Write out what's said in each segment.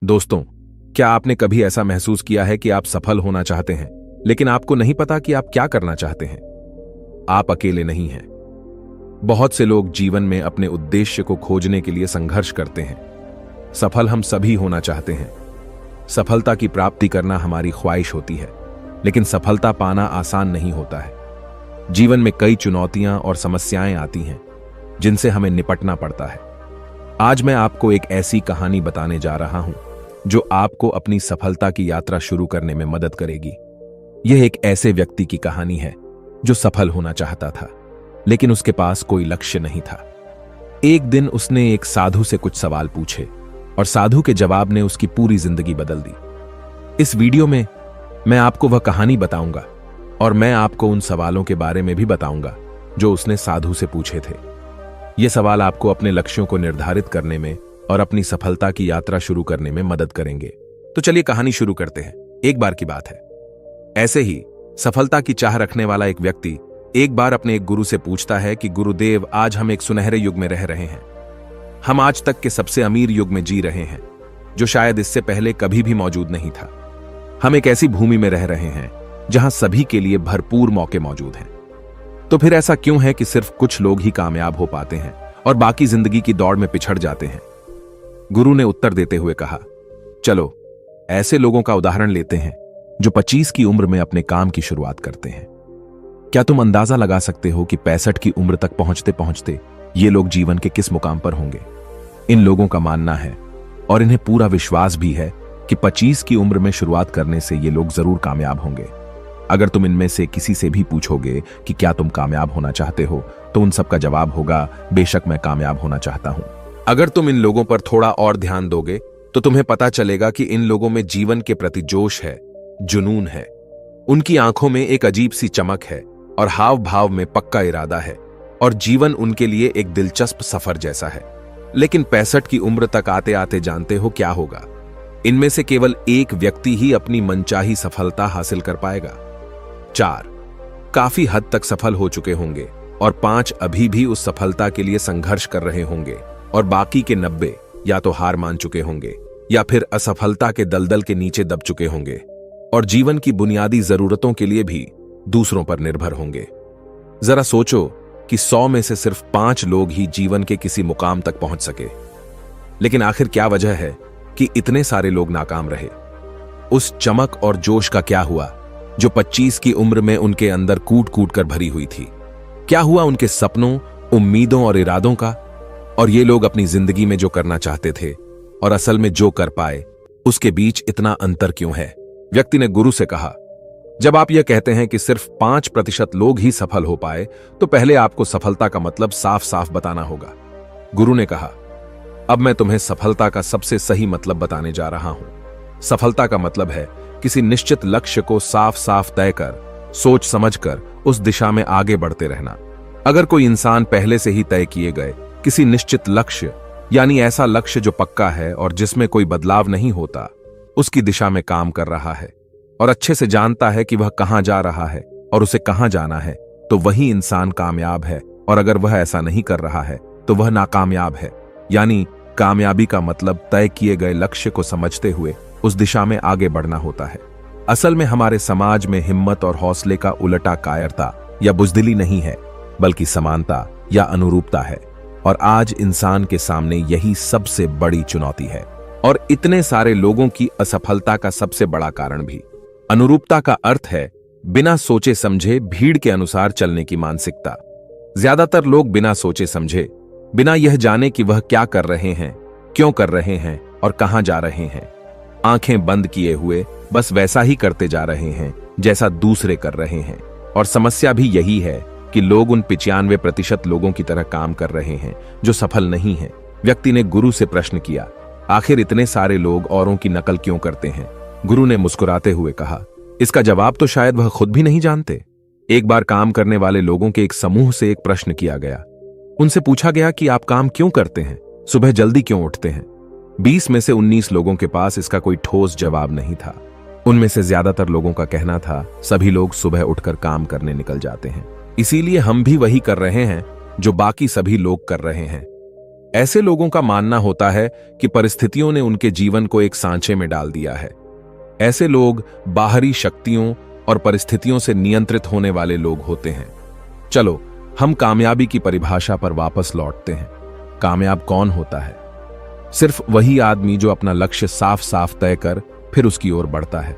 दोस्तों, क्या आपने कभी ऐसा महसूस किया है कि आप सफल होना चाहते हैं, लेकिन आपको नहीं पता कि आप क्या करना चाहते हैं? आप अकेले नहीं हैं। बहुत से लोग जीवन में अपने उद्देश्य को खोजने के लिए संघर्ष करते हैं। सफल हम सभी होना चाहते हैं। सफलता की प्राप्ति करना हमारी ख्वाहिश होती है, लेकिन सफलता पाना आसान नहीं होता है। जीवन में कई चुनौतियां और समस्याएं आती हैं, जिनसे हमें निपटना पड़ता है। आज मैं आपको एक ऐसी कहानी बताने जा रहा हूं जो आपको अपनी सफलता की यात्रा शुरू करने में मदद करेगी। यह एक ऐसे व्यक्ति की कहानी है जो सफल होना चाहता था, लेकिन उसके पास कोई लक्ष्य नहीं था। एक दिन उसने एक साधु से कुछ सवाल पूछे और साधु के जवाब ने उसकी पूरी जिंदगी बदल दी। इस वीडियो में मैं आपको वह कहानी बताऊंगा और मैं आपको उन सवालों के बारे में भी बताऊंगा जो उसने साधु से पूछे थे। ये सवाल आपको अपने लक्ष्यों को निर्धारित करने में और अपनी सफलता की यात्रा शुरू करने में मदद करेंगे। तो चलिए कहानी शुरू करते हैं। एक बार की बात है, ऐसे ही सफलता की चाह रखने वाला एक व्यक्ति एक बार अपने एक गुरु से पूछता है कि गुरुदेव, आज हम एक सुनहरे युग में रह रहे हैं। हम आज तक के सबसे अमीर युग में जी रहे हैं, जो शायद इससे पहले कभी भी मौजूद नहीं था। हम एक ऐसी भूमि में रह रहे हैं जहां सभी के लिए भरपूर मौके मौजूद हैं। तो फिर ऐसा क्यों है कि सिर्फ कुछ लोग ही कामयाब हो पाते हैं और बाकी जिंदगी की दौड़ में पिछड़ जाते हैं? गुरु ने उत्तर देते हुए कहा, चलो ऐसे लोगों का उदाहरण लेते हैं जो 25 की उम्र में अपने काम की शुरुआत करते हैं। क्या तुम अंदाजा लगा सकते हो कि 65 की उम्र तक पहुंचते पहुंचते ये लोग जीवन के किस मुकाम पर होंगे? इन लोगों का मानना है और इन्हें पूरा विश्वास भी है कि 25 की उम्र में शुरुआत करने से ये लोग जरूर कामयाब होंगे। अगर तुम इनमें से किसी से भी पूछोगे कि क्या तुम कामयाब होना चाहते हो, तो उन सबका जवाब होगा, बेशक मैं कामयाब होना चाहता हूं। अगर तुम इन लोगों पर थोड़ा और ध्यान दोगे तो तुम्हें पता चलेगा कि इन लोगों में जीवन के प्रति जोश है, जुनून है। उनकी आंखों में एक अजीब सी चमक है और हाव भाव में पक्का इरादा है, और जीवन उनके लिए एक दिलचस्प सफर जैसा है। लेकिन 65 की उम्र तक आते आते जानते हो क्या होगा? इनमें से केवल एक व्यक्ति ही अपनी मनचाही सफलता हासिल कर पाएगा। 4 काफी हद तक सफल हो चुके होंगे और 5 अभी भी उस सफलता के लिए संघर्ष कर रहे होंगे, और बाकी के 90 या तो हार मान चुके होंगे या फिर असफलता के दलदल के नीचे दब चुके होंगे और जीवन की बुनियादी जरूरतों के लिए भी दूसरों पर निर्भर होंगे। जरा सोचो कि 100 में से सिर्फ 5 लोग ही जीवन के किसी मुकाम तक पहुंच सके। लेकिन आखिर क्या वजह है कि इतने सारे लोग नाकाम रहे? उस चमक और जोश का क्या हुआ जो 25 की उम्र में उनके अंदर कूट कूट कर भरी हुई थी? क्या हुआ उनके सपनों, उम्मीदों और इरादों का? और ये लोग अपनी जिंदगी में जो करना चाहते थे और असल में जो कर पाए, उसके बीच इतना अंतर क्यों है? व्यक्ति ने गुरु से कहा, जब आप यह कहते हैं कि सिर्फ 5% लोग ही सफल हो पाए, तो पहले आपको सफलता का मतलब साफ साफ बताना होगा। गुरु ने कहा, अब मैं तुम्हें सफलता का सबसे सही मतलब बताने जा रहा हूं। सफलता का मतलब है किसी निश्चित लक्ष्य को साफ साफ तय कर, सोच समझकर उस दिशा में आगे बढ़ते रहना। अगर कोई इंसान पहले से ही तय किए गए किसी निश्चित लक्ष्य, यानी ऐसा लक्ष्य जो पक्का है और जिसमें कोई बदलाव नहीं होता, उसकी दिशा में काम कर रहा है और अच्छे से जानता है कि वह कहां जा रहा है और उसे कहां जाना है, तो वही इंसान कामयाब है। और अगर वह ऐसा नहीं कर रहा है तो वह नाकामयाब है। यानी कामयाबी का मतलब तय किए गए लक्ष्य को समझते हुए उस दिशा में आगे बढ़ना होता है। असल में हमारे समाज में हिम्मत और हौसले का उलटा कायरता या बुजदिली नहीं है, बल्कि समानता या अनुरूपता है। और आज इंसान के सामने यही सबसे बड़ी चुनौती है, और इतने सारे लोगों की असफलता का सबसे बड़ा कारण भी। अनुरूपता का अर्थ है बिना सोचे समझे भीड़ के अनुसार चलने की मानसिकता। ज्यादातर लोग बिना सोचे समझे, बिना यह जाने कि वह क्या कर रहे हैं, क्यों कर रहे हैं और कहां जा रहे हैं, आंखें बंद किए हुए बस वैसा ही करते जा रहे हैं जैसा दूसरे कर रहे हैं। और समस्या भी यही है कि लोग उन 95% लोगों की तरह काम कर रहे हैं जो सफल नहीं हैं। व्यक्ति ने गुरु से प्रश्न किया, आखिर इतने सारे लोग औरों की नकल क्यों करते हैं? गुरु ने मुस्कुराते हुए कहा, इसका जवाब तो शायद वह खुद भी नहीं जानते। एक बार काम करने वाले लोगों के एक समूह से एक प्रश्न किया गया। उनसे पूछा गया कि आप काम क्यों करते हैं, सुबह जल्दी क्यों उठते हैं? 20 में से 19 लोगों के पास इसका कोई ठोस जवाब नहीं था। उनमें से ज्यादातर लोगों का कहना था, सभी लोग सुबह उठकर काम करने निकल जाते हैं, इसीलिए हम भी वही कर रहे हैं जो बाकी सभी लोग कर रहे हैं। ऐसे लोगों का मानना होता है कि परिस्थितियों ने उनके जीवन को एक सांचे में डाल दिया है। ऐसे लोग बाहरी शक्तियों और परिस्थितियों से नियंत्रित होने वाले लोग होते हैं। चलो हम कामयाबी की परिभाषा पर वापस लौटते हैं। कामयाब कौन होता है? सिर्फ वही आदमी जो अपना लक्ष्य साफ साफ तय कर फिर उसकी ओर बढ़ता है।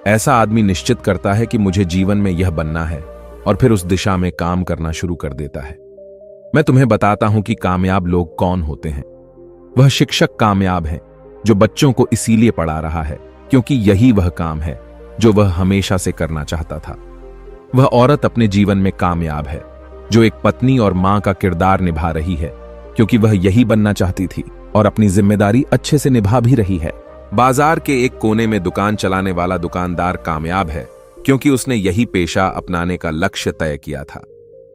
ऐसा आदमी निश्चित करता है कि मुझे जीवन में यह बनना है और फिर उस दिशा में काम करना शुरू कर देता है। मैं तुम्हें बताता हूं कि कामयाब लोग कौन होते हैं। वह शिक्षक कामयाब है जो बच्चों को इसीलिए पढ़ा रहा है क्योंकि यही वह काम है जो वह हमेशा से करना चाहता था। वह औरत अपने जीवन में कामयाब है जो एक पत्नी और मां का किरदार निभा रही है क्योंकि वह यही बनना चाहती थी और अपनी जिम्मेदारी अच्छे से निभा भी रही है। बाजार के एक कोने में दुकान चलाने वाला दुकानदार कामयाब है क्योंकि उसने यही पेशा अपनाने का लक्ष्य तय किया था।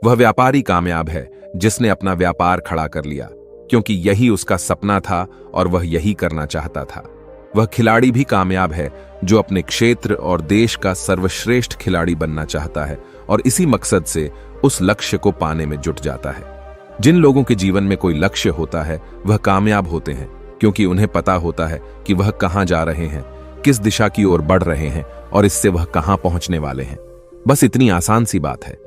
वह व्यापारी कामयाब है जिसने अपना व्यापार खड़ा कर लिया क्योंकि यही उसका सपना था और वह यही करना चाहता था। वह खिलाड़ी भी कामयाब है जो अपने क्षेत्र और देश का सर्वश्रेष्ठ खिलाड़ी बनना चाहता है और इसी मकसद से उस लक्ष्य को पाने में जुट जाता है। जिन लोगों के जीवन में कोई लक्ष्य होता है वह कामयाब होते हैं क्योंकि उन्हें पता होता है कि वह कहां जा रहे हैं, किस दिशा की ओर बढ़ रहे हैं और इससे वह कहां पहुंचने वाले हैं। बस इतनी आसान सी बात है।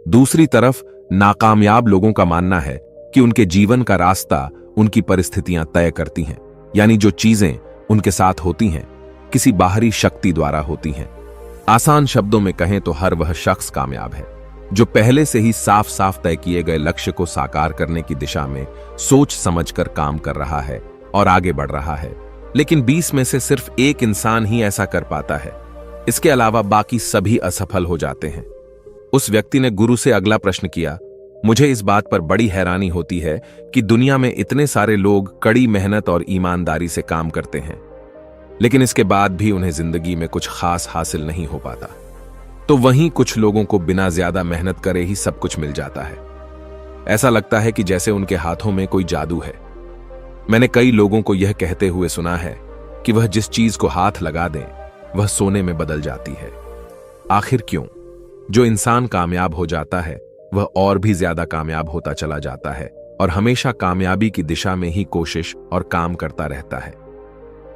दूसरी तरफ नाकामयाब लोगों का मानना है कि उनके जीवन का रास्ता उनकी परिस्थितियां तय करती हैं, यानी जो चीजें उनके साथ होती हैं किसी बाहरी शक्ति द्वारा होती हैं। आसान शब्दों में कहें तो हर वह शख्स कामयाब है जो पहले से ही साफ साफ तय किए गए लक्ष्य को साकार करने की दिशा में सोच समझकर काम कर रहा है और आगे बढ़ रहा है। लेकिन 20 में से सिर्फ एक इंसान ही ऐसा कर पाता है। इसके अलावा बाकी सभी असफल हो जाते हैं। उस व्यक्ति ने गुरु से अगला प्रश्न किया, मुझे इस बात पर बड़ी हैरानी होती है कि दुनिया में इतने सारे लोग कड़ी मेहनत और ईमानदारी से काम करते हैं लेकिन इसके बाद भी उन्हें जिंदगी में कुछ खास हासिल नहीं हो पाता। तो वहीं कुछ लोगों को बिना ज्यादा मेहनत करे ही सब कुछ मिल जाता है। ऐसा लगता है कि जैसे उनके हाथों में कोई जादू है। मैंने कई लोगों को यह कहते हुए सुना है कि वह जिस चीज को हाथ लगा दें वह सोने में बदल जाती है। आखिर क्यों? जो इंसान कामयाब हो जाता है वह और भी ज्यादा कामयाब होता चला जाता है और हमेशा कामयाबी की दिशा में ही कोशिश और काम करता रहता है।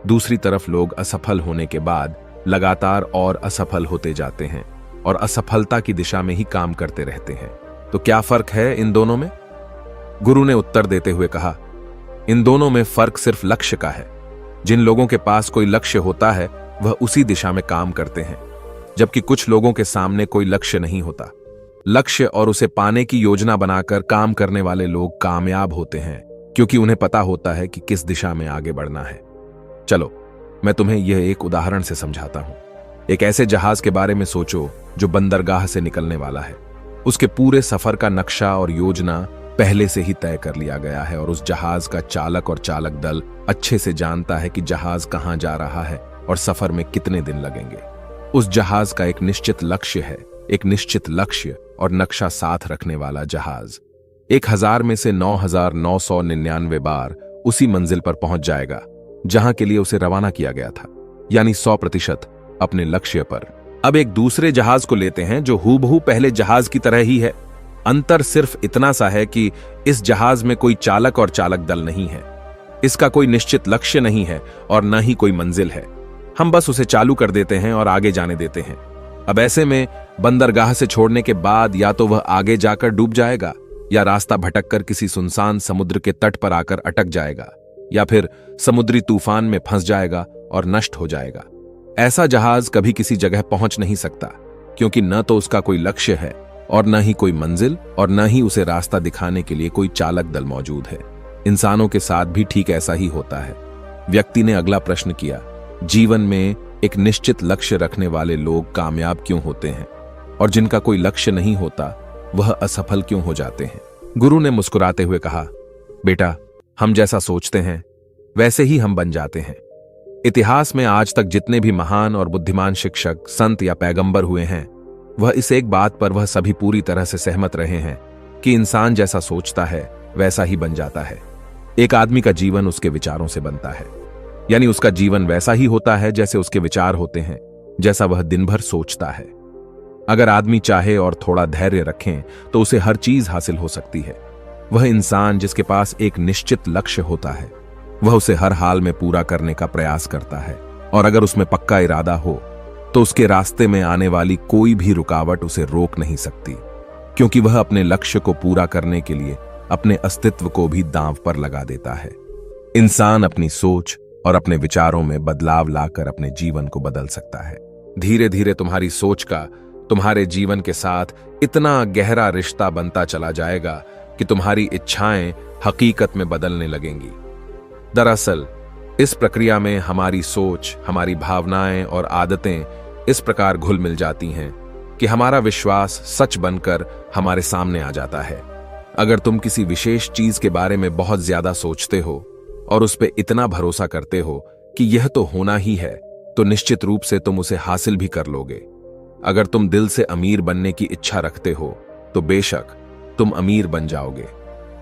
दूसरी तरफ लोग असफल होने के बाद लगातार और असफल होते जाते हैं और असफलता की दिशा में ही काम करते रहते हैं। तो क्या फर्क है इन दोनों में? गुरु ने उत्तर देते हुए कहा, इन दोनों में फर्क सिर्फ लक्ष्य का है। जिन लोगों के पास कोई लक्ष्य होता है वह उसी दिशा में काम करते हैं, जबकि कुछ लोगों के सामने कोई लक्ष्य नहीं होता। लक्ष्य और उसे पाने की योजना बनाकर काम करने वाले लोग कामयाब होते हैं क्योंकि उन्हें पता होता है कि किस दिशा में आगे बढ़ना है। चलो मैं तुम्हें यह एक उदाहरण से समझाता हूं। एक ऐसे जहाज के बारे में सोचो जो बंदरगाह से निकलने वाला है। उसके पूरे सफर का नक्शा और योजना पहले से ही तय कर लिया गया है और उस जहाज का चालक और चालक दल अच्छे से जानता है कि जहाज कहां जा रहा है और सफर में कितने दिन लगेंगे। उस जहाज का एक निश्चित लक्ष्य है, एक निश्चित लक्ष्य और नक्शा साथ रखने वाला जहाज 1000 में से 9999 बार उसी मंजिल पर पहुंच जाएगा जहां के लिए उसे रवाना किया गया था, यानी 100% अपने लक्ष्य पर। अब एक दूसरे जहाज को लेते हैं जो हूबहू पहले जहाज की तरह ही है। अंतर सिर्फ इतना सा है कि इस जहाज में कोई चालक और चालक दल नहीं है। इसका कोई निश्चित लक्ष्य नहीं है और न ही कोई मंजिल है। हम बस उसे चालू कर देते हैं और आगे जाने देते हैं। अब ऐसे में बंदरगाह से छोड़ने के बाद या तो वह आगे जाकर डूब जाएगा या रास्ता भटककर किसी सुनसान समुद्र के तट पर आकर अटक जाएगा या फिर समुद्री तूफान में फंस जाएगा और नष्ट हो जाएगा। ऐसा जहाज कभी किसी जगह पहुंच नहीं सकता क्योंकि न तो उसका कोई लक्ष्य है और न ही कोई मंजिल और न ही उसे रास्ता दिखाने के लिए कोई चालक दल मौजूद है। इंसानों के साथ भी ठीक ऐसा ही होता है। व्यक्ति ने अगला प्रश्न किया, जीवन में एक निश्चित लक्ष्य रखने वाले लोग कामयाब क्यों होते हैं और जिनका कोई लक्ष्य नहीं होता वह असफल क्यों हो जाते हैं? गुरु ने मुस्कुराते हुए कहा, बेटा, हम जैसा सोचते हैं वैसे ही हम बन जाते हैं। इतिहास में आज तक जितने भी महान और बुद्धिमान शिक्षक, संत या पैगंबर हुए हैं, वह इस एक बात पर वह सभी पूरी तरह से सहमत रहे हैं कि इंसान जैसा सोचता है वैसा ही बन जाता है। एक आदमी का जीवन उसके विचारों से बनता है, यानी उसका जीवन वैसा ही होता है जैसे उसके विचार होते हैं, जैसा वह दिन भर सोचता है। अगर आदमी चाहे और थोड़ा धैर्य रखें तो उसे हर चीज हासिल हो सकती है। वह इंसान जिसके पास एक निश्चित लक्ष्य होता है, वह उसे हर हाल में पूरा करने का प्रयास करता है, और अगर उसमें पक्का इरादा हो तो उसके रास्ते में आने वाली कोई भी रुकावट उसे रोक नहीं सकती, क्योंकि वह अपने लक्ष्य को पूरा करने के लिए अपने अस्तित्व को भी दांव पर लगा देता है। इंसान अपनी सोच और अपने विचारों में बदलाव लाकर अपने जीवन को बदल सकता है। धीरे धीरे तुम्हारी सोच का तुम्हारे जीवन के साथ इतना गहरा रिश्ता बनता चला जाएगा कि तुम्हारी इच्छाएं हकीकत में बदलने लगेंगी। दरअसल इस प्रक्रिया में हमारी सोच, हमारी भावनाएं और आदतें इस प्रकार घुल मिल जाती हैं कि हमारा विश्वास सच बनकर हमारे सामने आ जाता है। अगर तुम किसी विशेष चीज के बारे में बहुत ज्यादा सोचते हो और उस पर इतना भरोसा करते हो कि यह तो होना ही है, तो निश्चित रूप से तुम उसे हासिल भी कर लोगे। अगर तुम दिल से अमीर बनने की इच्छा रखते हो तो बेशक तुम अमीर बन जाओगे।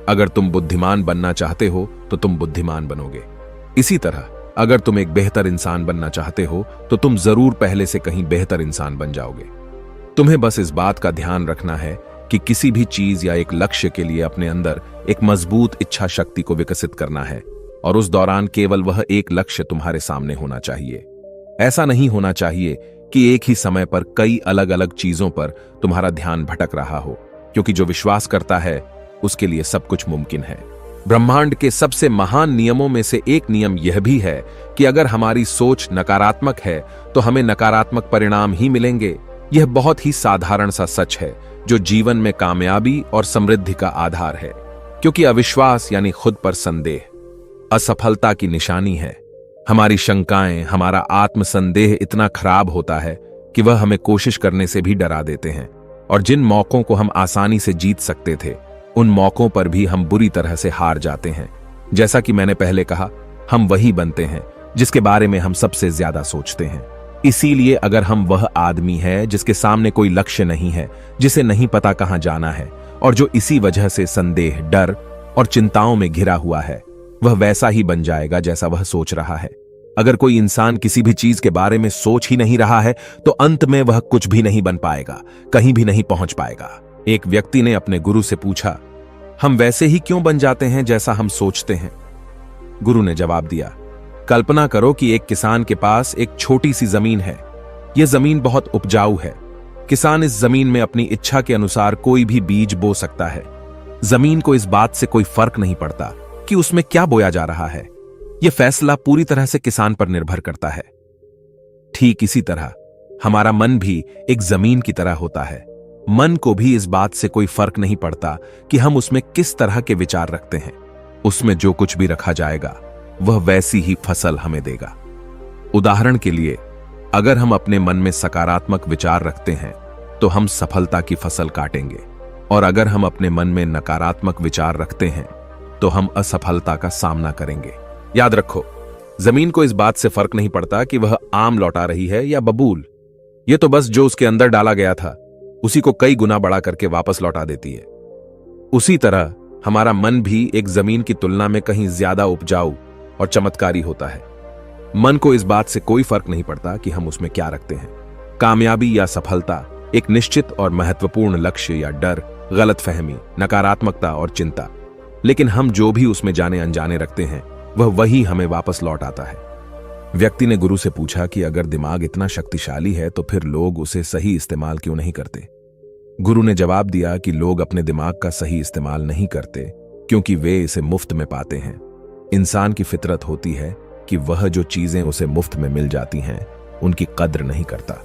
अगर तुम बुद्धिमान बनना चाहते हो तो तुम बुद्धिमान बनोगे। इसी तरह अगर तुम एक बेहतर इंसान बनना चाहते हो तो तुम जरूर पहले से कहीं बेहतर इंसान बन जाओगे। तुम्हें बस इस बात का ध्यान रखना है कि किसी भी चीज या एक लक्ष्य के लिए अपने अंदर एक मजबूत इच्छा शक्ति को विकसित करना है, और उस दौरान केवल वह एक लक्ष्य तुम्हारे सामने होना चाहिए। ऐसा नहीं होना चाहिए कि एक ही समय पर कई अलग अलग चीजों पर तुम्हारा ध्यान भटक रहा हो, क्योंकि जो विश्वास करता है उसके लिए सब कुछ मुमकिन है। ब्रह्मांड के सबसे महान नियमों में से एक नियम यह भी है कि अगर हमारी सोच नकारात्मक है तो हमें नकारात्मक परिणाम ही मिलेंगे। यह बहुत ही साधारण सा सच है जो जीवन में कामयाबी और समृद्धि का आधार है, क्योंकि अविश्वास यानी खुद पर संदेह असफलता की निशानी है। हमारी शंकाएं, हमारा आत्मसंदेह इतना खराब होता है कि वह हमें कोशिश करने से भी डरा देते हैं, और जिन मौकों को हम आसानी से जीत सकते थे उन मौकों पर भी हम बुरी तरह से हार जाते हैं। जैसा कि मैंने पहले कहा, हम वही बनते हैं जिसके बारे में हम सबसे ज्यादा सोचते हैं। इसीलिए अगर हम वह आदमी है जिसके सामने कोई लक्ष्य नहीं है, जिसे नहीं पता कहां जाना है, और जो इसी वजह से संदेह, डर और चिंताओं में घिरा हुआ है, वह वैसा ही बन जाएगा जैसा वह सोच रहा है। अगर कोई इंसान किसी भी चीज के बारे में सोच ही नहीं रहा है तो अंत में वह कुछ भी नहीं बन पाएगा, कहीं भी नहीं पहुंच पाएगा। एक व्यक्ति ने अपने गुरु से पूछा, हम वैसे ही क्यों बन जाते हैं जैसा हम सोचते हैं? गुरु ने जवाब दिया, कल्पना करो कि एक किसान के पास एक छोटी सी जमीन है। यह जमीन बहुत उपजाऊ है। किसान इस जमीन में अपनी इच्छा के अनुसार कोई भी बीज बो सकता है। जमीन को इस बात से कोई फर्क नहीं पड़ता कि उसमें क्या बोया जा रहा है। यह फैसला पूरी तरह से किसान पर निर्भर करता है। ठीक इसी तरह हमारा मन भी एक जमीन की तरह होता है। मन को भी इस बात से कोई फर्क नहीं पड़ता कि हम उसमें किस तरह के विचार रखते हैं। उसमें जो कुछ भी रखा जाएगा वह वैसी ही फसल हमें देगा। उदाहरण के लिए, अगर हम अपने मन में सकारात्मक विचार रखते हैं तो हम सफलता की फसल काटेंगे, और अगर हम अपने मन में नकारात्मक विचार रखते हैं तो हम असफलता का सामना करेंगे। याद रखो, जमीन को इस बात से फर्क नहीं पड़ता कि वह आम लौटा रही है या बबूल। यह तो बस जो उसके अंदर डाला गया था उसी को कई गुना बड़ा करके वापस लौटा देती है। उसी तरह हमारा मन भी एक जमीन की तुलना में कहीं ज्यादा उपजाऊ और चमत्कारी होता है। मन को इस बात से कोई फर्क नहीं पड़ता कि हम उसमें क्या रखते हैं। कामयाबी या सफलता, एक निश्चित और महत्वपूर्ण लक्ष्य या डर, गलतफहमी, नकारात्मकता और चिंता, लेकिन हम जो भी उसमें जाने अनजाने रखते हैं वह वही हमें वापस लौट आता है। व्यक्ति ने गुरु से पूछा कि अगर दिमाग इतना शक्तिशाली है तो फिर लोग उसे सही इस्तेमाल क्यों नहीं करते? गुरु ने जवाब दिया कि लोग अपने दिमाग का सही इस्तेमाल नहीं करते क्योंकि वे इसे मुफ्त में पाते हैं। इंसान की फितरत होती है कि वह जो चीजें उसे मुफ्त में मिल जाती हैं उनकी कद्र नहीं करता।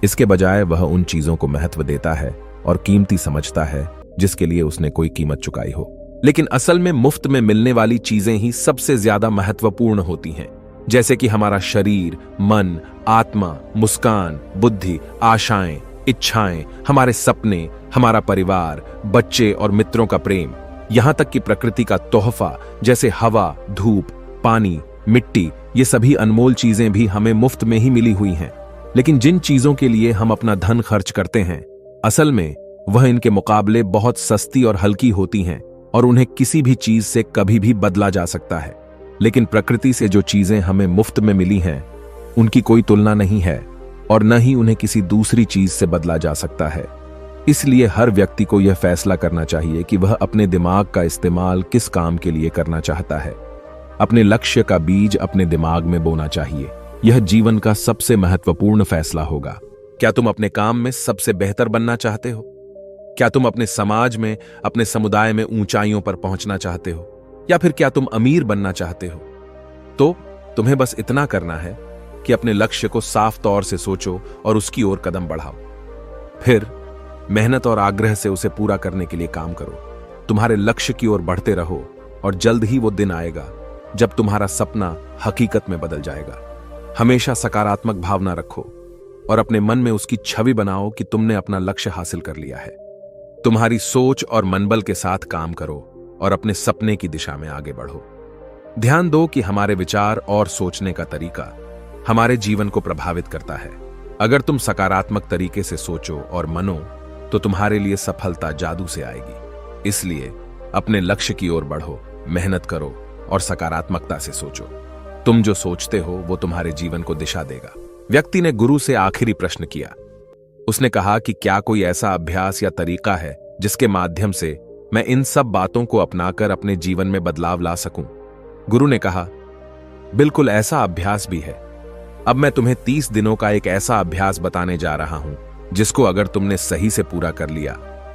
इसके बजाय वह उन चीजों को महत्व देता है और कीमती समझता है जिसके लिए उसने कोई कीमत चुकाई हो। लेकिन असल में मुफ्त में मिलने वाली चीजें ही सबसे ज्यादा महत्वपूर्ण होती हैं, जैसे कि हमारा शरीर, मन, आत्मा, मुस्कान, बुद्धि, आशाएं, इच्छाएं, हमारे सपने, हमारा परिवार, बच्चे और मित्रों का प्रेम, यहां तक कि प्रकृति का तोहफा जैसे हवा, धूप, पानी, मिट्टी, ये सभी अनमोल चीजें भी हमें मुफ्त में ही मिली हुई हैं। लेकिन जिन चीजों के लिए हम अपना धन खर्च करते हैं, असल में वह इनके मुकाबले बहुत सस्ती और हल्की होती हैं और उन्हें किसी भी चीज से कभी भी बदला जा सकता है। लेकिन प्रकृति से जो चीजें हमें मुफ्त में मिली हैं उनकी कोई तुलना नहीं है और न ही उन्हें किसी दूसरी चीज से बदला जा सकता है। इसलिए हर व्यक्ति को यह फैसला करना चाहिए कि वह अपने दिमाग का इस्तेमाल किस काम के लिए करना चाहता है। अपने लक्ष्य का बीज अपने दिमाग में बोना चाहिए। यह जीवन का सबसे महत्वपूर्ण फैसला होगा। क्या तुम अपने काम में सबसे बेहतर बनना चाहते हो? क्या तुम अपने समाज में, अपने समुदाय में ऊंचाइयों पर पहुंचना चाहते हो? या फिर क्या तुम अमीर बनना चाहते हो? तो तुम्हें बस इतना करना है कि अपने लक्ष्य को साफ तौर से सोचो और उसकी ओर कदम बढ़ाओ। फिर मेहनत और आग्रह से उसे पूरा करने के लिए काम करो। तुम्हारे लक्ष्य की ओर बढ़ते रहो और जल्द ही वो दिन आएगा जब तुम्हारा सपना हकीकत में बदल जाएगा। हमेशा सकारात्मक भावना रखो और अपने मन में उसकी छवि बनाओ कि तुमने अपना लक्ष्य हासिल कर लिया है। तुम्हारी सोच और मनबल के साथ काम करो और अपने सपने की दिशा में आगे बढ़ो। ध्यान दो कि हमारे विचार और सोचने का तरीका हमारे जीवन को प्रभावित करता है। अगर तुम सकारात्मक तरीके से सोचो और मनो तो तुम्हारे लिए सफलता जादू से आएगी। इसलिए अपने लक्ष्य की ओर बढ़ो, मेहनत करो और सकारात्मकता से सोचो। तुम जो सोचते हो वो तुम्हारे जीवन को दिशा देगा। व्यक्ति ने गुरु से आखिरी प्रश्न किया। उसने कहा कि क्या कोई ऐसा अभ्यास या तरीका है जिसके माध्यम से मैं इन सब बातों को अपनाकर अपने जीवन में बदलाव ला सकूं? गुरु ने कहा, बिल्कुल ऐसा अभ्यास भी है। अब मैं तुम्हें 30 दिनों का एक ऐसा अभ्यास बताने जा रहा हूं जिसको अगर तुमने सही से पूरा कर लिया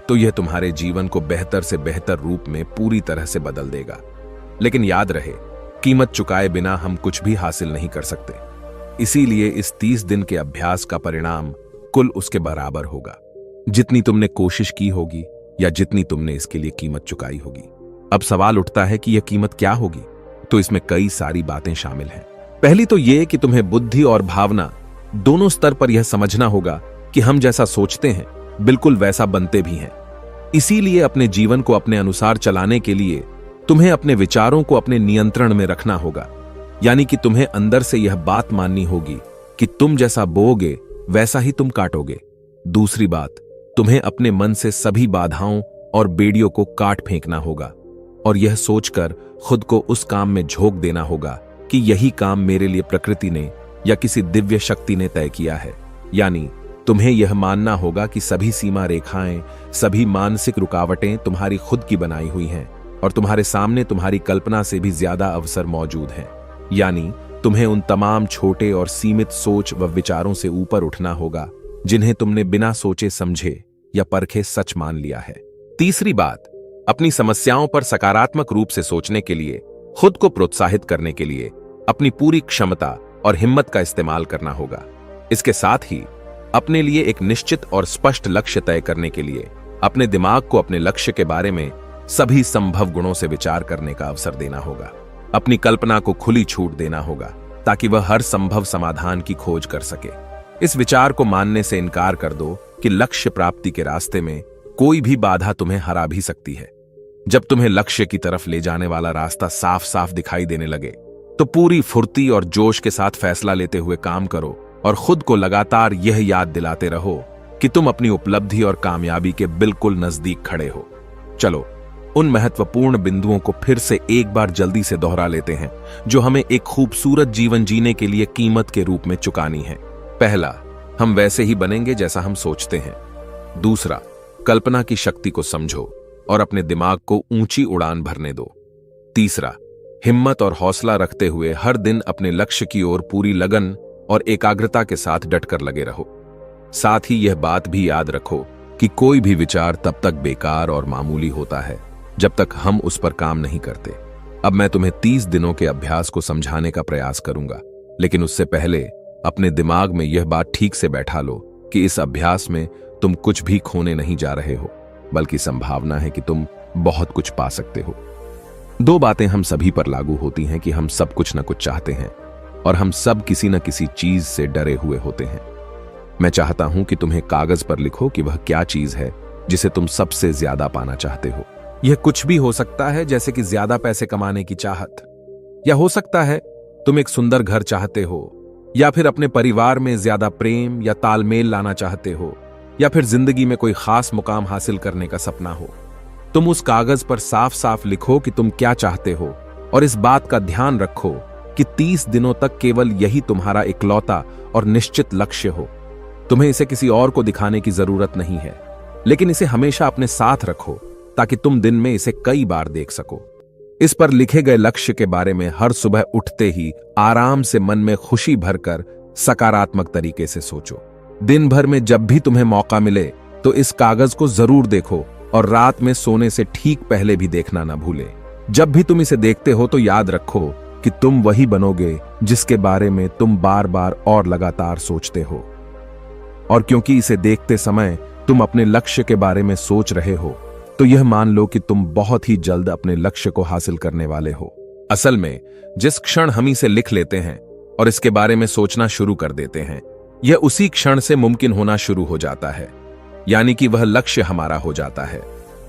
तो यह तुम्हारे जीवन को बेहतर से बेहतर रूप में पूरी तरह से बदल देगा। लेकिन याद रहे, कीमत चुकाए बिना हम कुछ भी हासिल नहीं कर सकते। इसीलिए इस 30 दिन के अभ्यास का परिणाम कुल उसके बराबर होगा जितनी तुमने कोशिश की होगी या जितनी तुमने इसके लिए कीमत चुकाई होगी। अब सवाल उठता है कि यह कीमत क्या होगी? तो इसमें कई सारी बातें शामिल हैं। पहली तो यह कि तुम्हें बुद्धि और भावना दोनों स्तर पर यह समझना होगा कि हम जैसा सोचते हैं बिल्कुल वैसा बनते भी हैं। इसीलिए अपने जीवन को अपने अनुसार चलाने के लिए तुम्हें अपने विचारों को अपने नियंत्रण में रखना होगा। यानी कि तुम्हें अंदर से यह बात माननी होगी कि तुम जैसा बोओगे वैसा ही तुम काटोगे। दूसरी बात, तुम्हें अपने मन से सभी बाधाओं और बेड़ियों को काट फेंकना होगा और यह सोचकर खुद को उस काम में झोंक देना होगा कि यही काम मेरे लिए प्रकृति ने या किसी दिव्य शक्ति ने तय किया है। यानी तुम्हें यह मानना होगा कि सभी सीमा रेखाएं, सभी मानसिक रुकावटें तुम्हारी खुद की बनाई हुई हैं और तुम्हारे सामने तुम्हारी कल्पना से भी ज्यादा अवसर मौजूद हैं। यानी तुम्हें उन तमाम छोटे और सीमित सोच व विचारों से ऊपर उठना होगा जिन्हें तुमने बिना सोचे समझे या परखे सच मान लिया है। तीसरी बात, अपनी समस्याओं पर सकारात्मक रूप से सोचने के लिए, खुद को प्रोत्साहित करने के लिए अपनी पूरी क्षमता और हिम्मत का इस्तेमाल करना होगा। इसके साथ ही अपने लिए एक निश्चित और स्पष्ट लक्ष्य तय करने के लिए अपने दिमाग को अपने लक्ष्य के बारे में सभी संभव गुणों से विचार करने का अवसर देना होगा। अपनी कल्पना को खुली छूट देना होगा ताकि वह हर संभव समाधान की खोज कर सके। इस विचार को मानने से इनकार कर दो कि लक्ष्य प्राप्ति के रास्ते में कोई भी बाधा तुम्हें हरा भी सकती है। जब तुम्हें लक्ष्य की तरफ ले जाने वाला रास्ता साफ साफ दिखाई देने लगे तो पूरी फुर्ती और जोश के साथ फैसला लेते हुए काम करो और खुद को लगातार यह याद दिलाते रहो कि तुम अपनी उपलब्धि और कामयाबी के बिल्कुल नजदीक खड़े हो। चलो उन महत्वपूर्ण बिंदुओं को फिर से एक बार जल्दी से दोहरा लेते हैं जो हमें एक खूबसूरत जीवन जीने के लिए कीमत के रूप में चुकानी है। पहला, हम वैसे ही बनेंगे जैसा हम सोचते हैं। दूसरा, कल्पना की शक्ति को समझो और अपने दिमाग को ऊंची उड़ान भरने दो। तीसरा, हिम्मत और हौसला रखते हुए हर दिन अपने लक्ष्य की ओर पूरी लगन और एकाग्रता के साथ डटकर लगे रहो। साथ ही यह बात भी याद रखो कि कोई भी विचार तब तक बेकार और मामूली होता है जब तक हम उस पर काम नहीं करते। अब मैं तुम्हें 30 दिनों के अभ्यास को समझाने का प्रयास करूंगा, लेकिन उससे पहले अपने दिमाग में यह बात ठीक से बैठा लो कि इस अभ्यास में तुम कुछ भी खोने नहीं जा रहे हो, बल्कि संभावना है कि तुम बहुत कुछ पा सकते हो। 2 बातें हम सभी पर लागू होती हैं कि हम सब कुछ न कुछ चाहते हैं और हम सब किसी न किसी चीज से डरे हुए होते हैं। मैं चाहता हूं कि तुम्हें कागज पर लिखो कि वह क्या चीज है जिसे तुम सबसे ज्यादा पाना चाहते हो। यह कुछ भी हो सकता है, जैसे कि ज्यादा पैसे कमाने की चाहत, या हो सकता है तुम एक सुंदर घर चाहते हो, या फिर अपने परिवार में ज्यादा प्रेम या तालमेल लाना चाहते हो, या फिर जिंदगी में कोई खास मुकाम हासिल करने का सपना हो। तुम उस कागज पर साफ साफ लिखो कि तुम क्या चाहते हो और इस बात का ध्यान रखो कि 30 दिनों तक केवल यही तुम्हारा इकलौता और निश्चित लक्ष्य हो। तुम्हें इसे किसी और को दिखाने की जरूरत नहीं है। लेकिन इसे हमेशा अपने साथ रखो ताकि तुम दिन में इसे कई बार देख सको। इस पर लिखे गए लक्ष्य के बारे में हर सुबह उठते ही आराम से मन में खुशी भरकर सकारात्मक तरीके से सोचो। दिन भर में जब भी तुम्हें मौका मिले तो इस कागज को जरूर देखो और रात में सोने से ठीक पहले भी देखना ना भूले। जब भी तुम इसे देखते हो तो याद रखो कि तुम वही बनोगे जिसके बारे में तुम बार बार और लगातार सोचते हो। और क्योंकि इसे देखते समय तुम अपने लक्ष्य के बारे में सोच रहे हो तो यह मान लो कि तुम बहुत ही जल्द अपने लक्ष्य को हासिल करने वाले हो। असल में जिस क्षण हम इसे लिख लेते हैं और इसके बारे में सोचना शुरू कर देते हैं, यह उसी क्षण से मुमकिन होना शुरू हो जाता है, यानी कि वह लक्ष्य हमारा हो जाता है।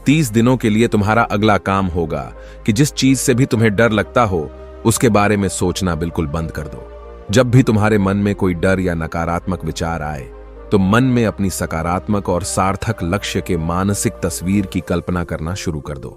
30 दिनों के लिए तुम्हारा अगला काम होगा कि जिस चीज से भी तुम्हें डर लगता हो उसके बारे में सोचना बिल्कुल बंद कर दो। जब भी तुम्हारे मन में कोई डर या नकारात्मक विचार आए तो मन में अपनी सकारात्मक और सार्थक लक्ष्य के मानसिक तस्वीर की कल्पना करना शुरू कर दो।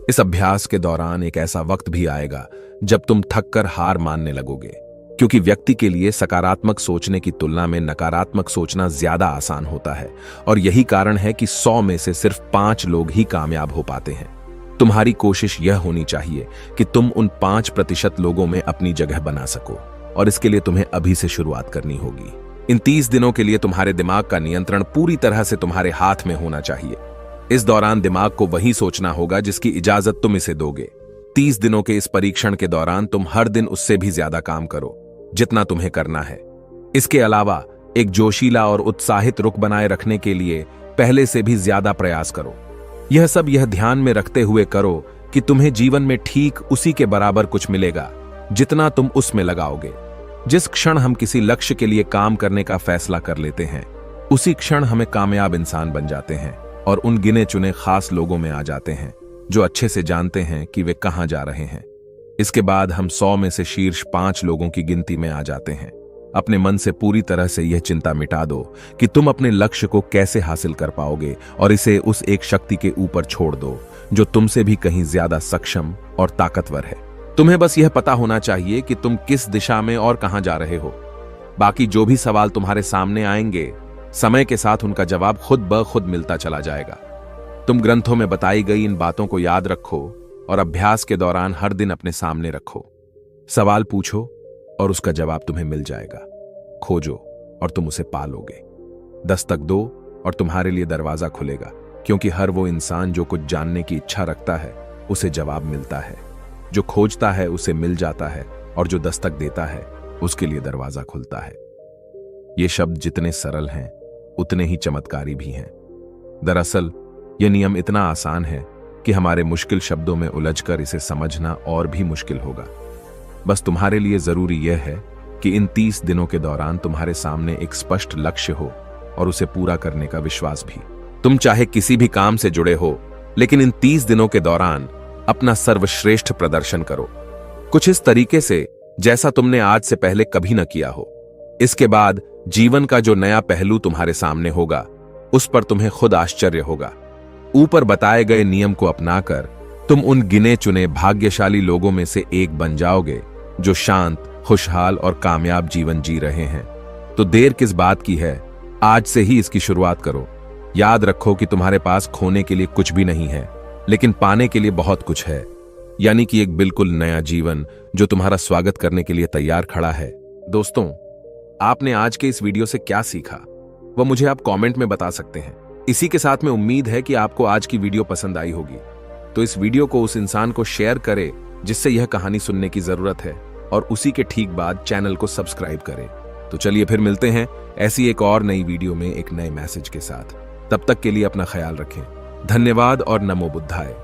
इस अभ्यास के दौरान एक ऐसा वक्त भी आएगा जब तुम थककर हार मानने लगोगे, क्योंकि व्यक्ति के लिए सकारात्मक सोचने की तुलना में नकारात्मक सोचना ज्यादा आसान होता है और यही कारण है कि 100 में से सिर्फ 5 लोग ही कामयाब हो पाते हैं। तुम्हारी कोशिश यह होनी चाहिए कि तुम उन 5% लोगों में अपनी जगह बना सको और इसके लिए तुम्हें अभी से शुरुआत करनी होगी। इन 30 दिनों के लिए तुम्हारे दिमाग का नियंत्रण पूरी तरह से तुम्हारे हाथ में होना चाहिए। इस दौरान दिमाग को वही सोचना होगा जिसकी इजाजत तुम इसे दोगे। 30 दिनों के इस परीक्षण के दौरान तुम हर दिन उससे भी ज्यादा काम करो जितना तुम्हें करना है। इसके अलावा एक जोशीला और उत्साहित रुख बनाए रखने के लिए पहले से भी ज्यादा प्रयास करो। यह सब यह ध्यान में रखते हुए करो कि तुम्हें जीवन में ठीक उसी के बराबर कुछ मिलेगा जितना तुम उसमें लगाओगे। जिस क्षण हम किसी लक्ष्य के लिए काम करने का फैसला कर लेते हैं उसी क्षण हमें कामयाब इंसान बन जाते हैं और उन गिने चुने खास लोगों में आ जाते हैं जो अच्छे से जानते हैं कि वे कहां जा रहे हैं। इसके बाद हम 100 में से शीर्ष 5 लोगों की गिनती में आ जाते हैं। अपने मन से पूरी तरह से यह चिंता मिटा दो कि तुम अपने लक्ष्य को कैसे हासिल कर पाओगे और इसे उस एक शक्ति के ऊपर छोड़ दो जो तुमसे भी कहीं ज्यादा सक्षम और ताकतवर है। तुम्हें बस यह पता होना चाहिए कि तुम किस दिशा में और कहां जा रहे हो। बाकी जो भी सवाल तुम्हारे सामने आएंगे, समय के साथ उनका जवाब खुद ब खुद मिलता चला जाएगा। तुम ग्रंथों में बताई गई इन बातों को याद रखो और अभ्यास के दौरान हर दिन अपने सामने रखो। सवाल पूछो और उसका जवाब तुम्हें मिल जाएगा। खोजो और तुम उसे पालोगे। दस्तक दो और तुम्हारे लिए दरवाजा खुलेगा, क्योंकि हर वो इंसान जो कुछ जानने की इच्छा रखता है उसे जवाब मिलता है। जो खोजता है उसे मिल जाता है और जो दस्तक देता है उसके लिए दरवाजा खुलता है। ये शब्द जितने सरल हैं उतने ही चमत्कारी भी हैं। दरअसल यह नियम इतना आसान है कि हमारे मुश्किल शब्दों में उलझकर इसे समझना और भी मुश्किल होगा। बस तुम्हारे लिए जरूरी यह है कि इन 30 दिनों के दौरान तुम्हारे सामने एक स्पष्ट लक्ष्य हो और उसे पूरा करने का विश्वास भी। तुम चाहे किसी भी काम से जुड़े हो, लेकिन इन 30 दिनों के दौरान अपना सर्वश्रेष्ठ प्रदर्शन करो, कुछ इस तरीके से जैसा तुमने आज से पहले कभी न किया हो। इसके बाद जीवन का जो नया पहलू तुम्हारे सामने होगा उस पर तुम्हें खुद आश्चर्य होगा। ऊपर बताए गए नियम को अपनाकर तुम उन गिने चुने भाग्यशाली लोगों में से एक बन जाओगे जो शांत, खुशहाल और कामयाब जीवन जी रहे हैं। तो देर किस बात की है, आज से ही इसकी शुरुआत करो। याद रखो कि तुम्हारे पास खोने के लिए कुछ भी नहीं है, लेकिन पाने के लिए बहुत कुछ है, यानी कि एक बिल्कुल नया जीवन जो तुम्हारा स्वागत करने के लिए तैयार खड़ा है। दोस्तों, आपने आज के इस वीडियो से क्या सीखा वह मुझे आप कमेंट में बता सकते हैं। इसी के साथ में उम्मीद है कि आपको आज की वीडियो पसंद आई होगी, तो इस वीडियो को उस इंसान को शेयर करें जिससे यह कहानी सुनने की जरूरत है, और उसी के ठीक बाद चैनल को सब्सक्राइब करें। तो चलिए फिर मिलते हैं ऐसी एक और नई वीडियो में एक नए मैसेज के साथ। तब तक के लिए अपना ख्याल रखें। धन्यवाद और नमो बुद्धाय।